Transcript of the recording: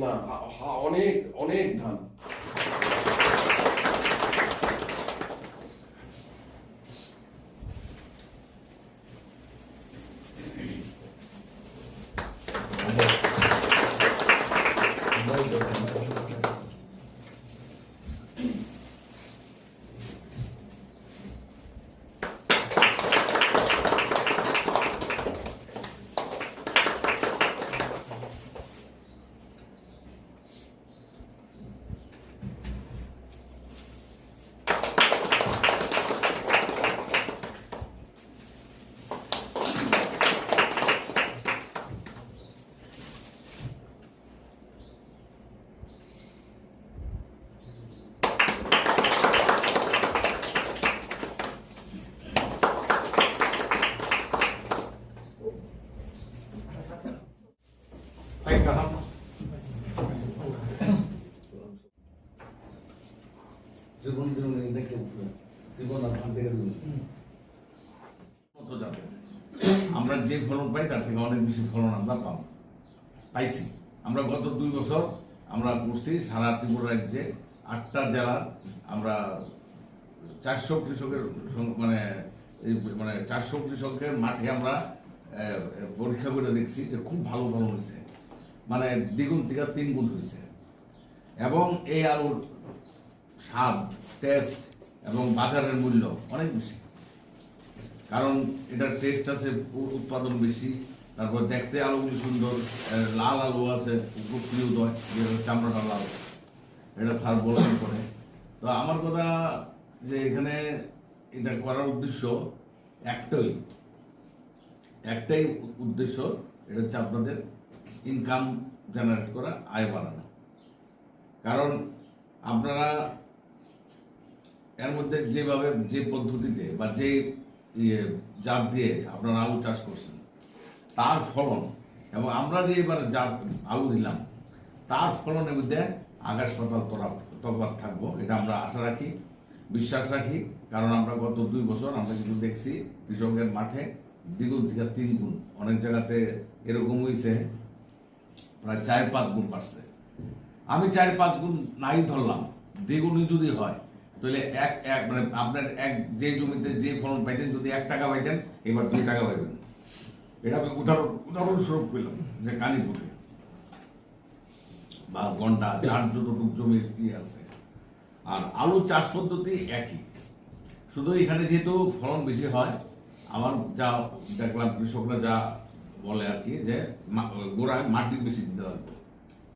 না, অনেক অনেক ধান। আমরা যে ফলন পাই তার থেকে অনেক বেশি ফলন আমরা পাইছি। আমরা গত 2 বছর আমরা করছি সারা ত্রিপুরা রাজ্যে 8টা জেলার আমরা 400 কৃষকের মানে 400 কৃষকের মাঠে আমরা পরীক্ষা করে দেখছি যে খুব ভালো ফলন হয়েছে, মানে দ্বিগুণ থেকে 3 গুণ হয়েছে। এবং এই আলুর স্বাদ, টেস্ট এবং বাজারের মূল্য অনেক বেশি, কারণ এটার টেস্ট আছে, উৎপাদন বেশি, তারপর দেখতে আলুগুলি সুন্দর, লাল আলু আছে, খুব প্রিয় দয়, চামড়াটা লাল, এটা সার বলন করে। তো আমার কথা যে এখানে এটা করার উদ্দেশ্য একটাই উদ্দেশ্য, এটা হচ্ছে আপনাদের ইনকাম জেনারেট করা, আয় বাড়ানো। কারণ আপনারা এর মধ্যে যেভাবে, যে পদ্ধতিতে বা যে জাত দিয়ে আপনারা আলু চাষ করছেন তার ফলন, এবং আমরা যে এবার জাত আলু দিলাম তার ফলনের মধ্যে আকাশ পাতাল তফাৎ থাকবো, এটা আমরা আশা রাখি, বিশ্বাস রাখি। কারণ আমরা গত 2 বছর আমরা কিন্তু দেখছি কৃষকের মাঠে দ্বিগুণ থেকে 3 গুণ, অনেক জায়গাতে এরকম হয়েছে প্রায় 4-5 গুণ বাড়ছে। আমি 4-5 গুণ নাই ধরলাম, দ্বিগুণই যদি হয় তাহলে মানে আপনার যে জমিতে যে ফলন পাইতেন, যদি 1 টাকা পাইতেন, এবার 2 টাকা পাইবেন। এটা আমি উদাহরণস্বরূপ পেলাম যে কালীপুরে বা ঘন্টা যার যতটুক জমির আছে। আর আলু চাষ পদ্ধতি একই, শুধু এখানে যেহেতু ফলন বেশি হয়, আমার যা দেখলাম কৃষকরা যা বলে আর কি, যে গোড়ায় মাটি বেশি দিতে লাগবে।